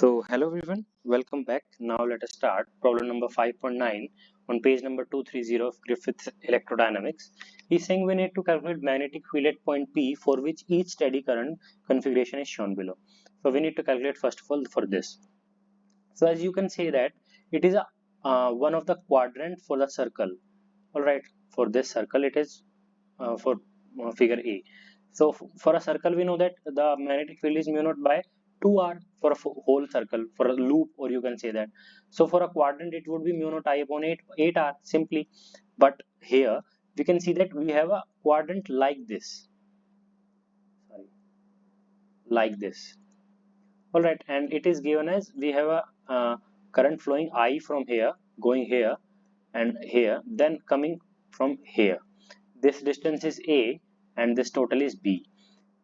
So hello everyone, welcome back. Now let us start problem number 5.9 on page number 230 of Griffiths electrodynamics. He's saying we need to calculate magnetic field at point P for which each steady current configuration is shown below. So we need to calculate first of all for this. So as you can say that it is a one of the quadrant for the circle. All right, for this circle it is for figure A. So for a circle we know that the magnetic field is mu naught by 2r for a whole circle, for a loop, or you can say that. So for a quadrant it would be mu naught I upon 8r simply. But here we can see that we have a quadrant like this. Sorry, like this. All right, and it is given as we have a current flowing I from here, going here and here, then coming from here. This distance is A and this total is B.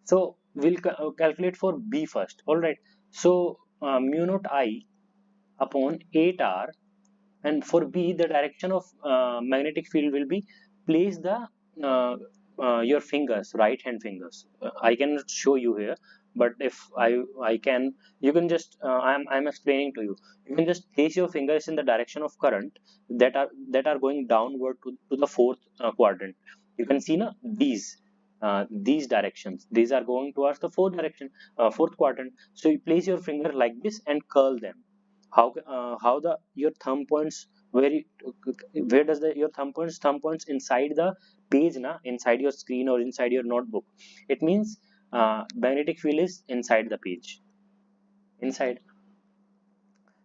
So we'll calculate for B first. All right. So mu naught I upon 8r, and for B the direction of magnetic field will be place the your fingers, right hand fingers. I cannot show you here, but if I can, you can just I'm explaining to you. You can just place your fingers in the direction of current that are going downward to the fourth quadrant. You can see na these directions. These are going towards the fourth quadrant. So you place your finger like this and curl them. How the your thumb points, where does your thumb points inside the page, na, inside your screen or inside your notebook. It means magnetic field is inside the page, inside.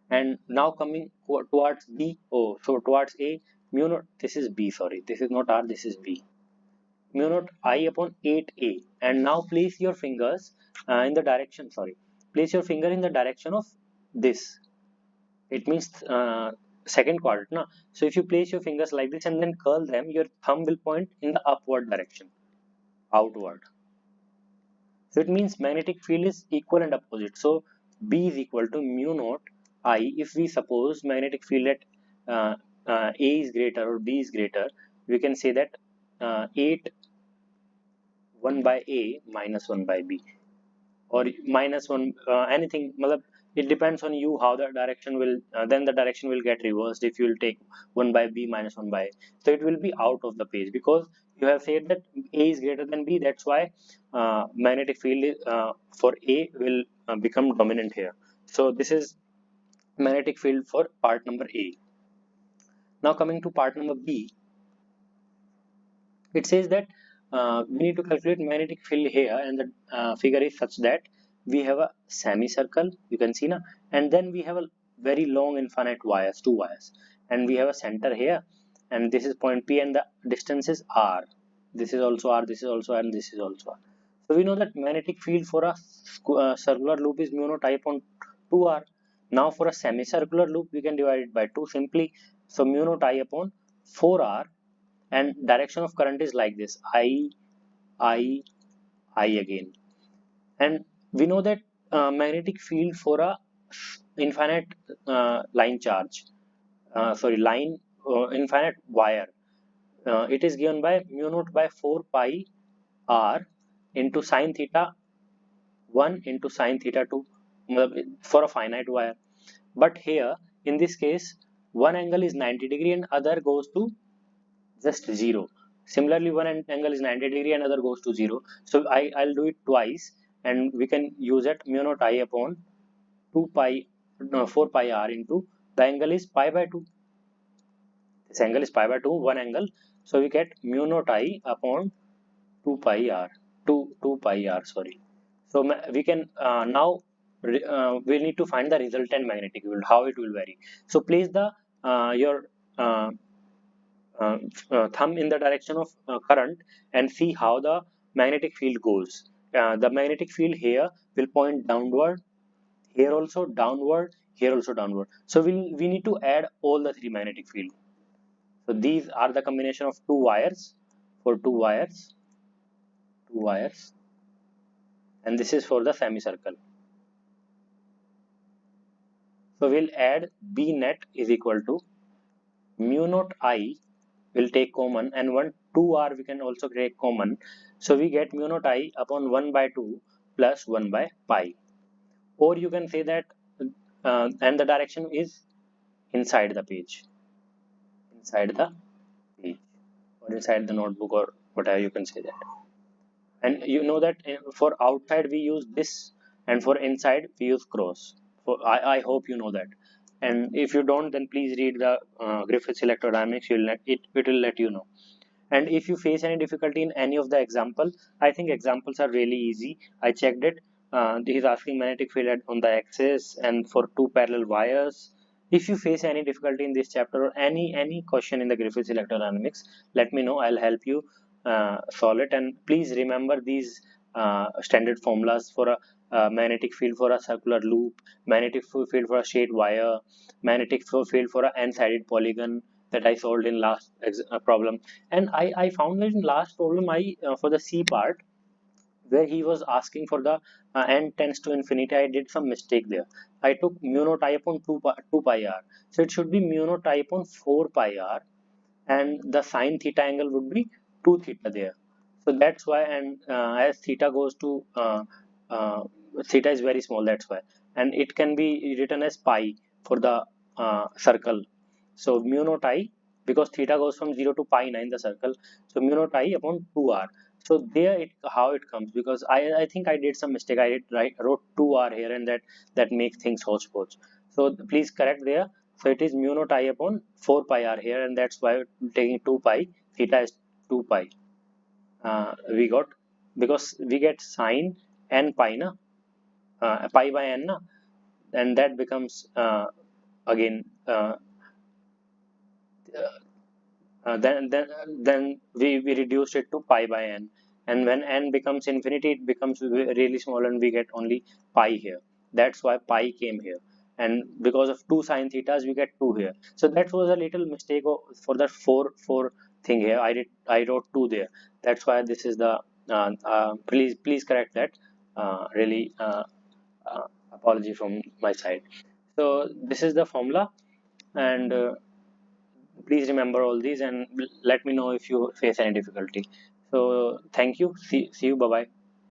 And now coming towards B. Oh, so towards A, mu naught, this is B, sorry, this is not R, this is B. Mu naught I upon 8a. And now place your fingers in the direction, sorry, place your finger in the direction of this. It means second quadrant, na? So if you place your fingers like this and then curl them, your thumb will point in the upward direction, outward. So it means magnetic field is equal and opposite. So B is equal to mu naught I. If we suppose magnetic field at A is greater or B is greater, we can say that 8 1 by A minus 1 by B, or minus 1 anything. It depends on you how the direction will then the direction will get reversed if you will take 1 by B minus 1 by A. So it will be out of the page because you have said that A is greater than B. That's why magnetic field for A will become dominant here. So this is magnetic field for part number A. Now coming to part number B, it says that we need to calculate magnetic field here, and the figure is such that we have a semicircle, you can see, na, and then we have a very long infinite wires, two wires, and we have a center here, and this is point P, and the distance is R. This is also R, this is also R, and this is also R. So we know that magnetic field for a circular loop is mu naught I upon 2R. Now for a semicircular loop we can divide it by 2 simply. So mu naught I upon 4R, and direction of current is like this, I again. And we know that magnetic field for a infinite line charge, infinite wire, it is given by mu naught by 4 pi r into sine theta 1 into sine theta 2 for a finite wire. But here in this case one angle is 90° and other goes to just 0. Similarly, one angle is 90° and other goes to 0. So I'll do it twice, and we can use it mu naught I upon 4 pi r into the angle is pi by 2. This angle is pi by 2, one angle. So we get mu naught I upon 2 pi r, 2 pi r, sorry. So we can now we need to find the resultant magnetic field, how it will vary. So place the your thumb in the direction of current and see how the magnetic field goes. The magnetic field here will point downward, here also downward, here also downward. So we need to add all the three magnetic field. So these are the combination of two wires, and this is for the semicircle. So we'll add B net is equal to mu naught I, will take common, and 2r we can also take common. So we get mu naught I upon 1 by 2 plus 1 by pi. Or you can say that and the direction is inside the page, inside the page, or inside the notebook, or whatever you can say that. And you know that for outside we use this, and for inside we use cross. I hope you know that. And if you don't, then please read the Griffiths electrodynamics. It will let you know. And if you face any difficulty in any of the example, I think examples are really easy. I checked it. He's asking magnetic field on the axis and for two parallel wires. If you face any difficulty in this chapter or any question in the Griffiths electrodynamics, let me know. I'll help you solve it. And please remember these standard formulas for a magnetic field for a circular loop, magnetic field for a straight wire, magnetic field for a n-sided polygon that I solved in last problem. And I found that in last problem for the C part, where he was asking for the n tends to infinity, I did some mistake there. I took mu naught I upon 2 pi r. So it should be mu naught I upon 4 pi r, and the sine theta angle would be 2 theta there. So that's why, and as theta goes to uh, theta is very small, that's why, and it can be written as pi for the circle. So mu naught I, because theta goes from 0 to pi 9 the circle, so mu naught I upon 2r. So there it how it comes, because I think I did some mistake. Wrote 2r here, and that makes things hodgepodge. So please correct there. So it is mu naught I upon 4 pi r here, and that's why taking 2 pi, theta is 2 pi. We got, because we get sine n pi na, pi by n na, and that becomes again then we reduced it to pi by n, and when n becomes infinity it becomes really small and we get only pi here. That's why pi came here, and because of 2 sine thetas we get 2 here. So that was a little mistake for that 4 thing here. I wrote 2 there. That's why this is the please correct that. Really apology from my side. So this is the formula, and please remember all these and let me know if you face any difficulty. So thank you. See you. Bye bye.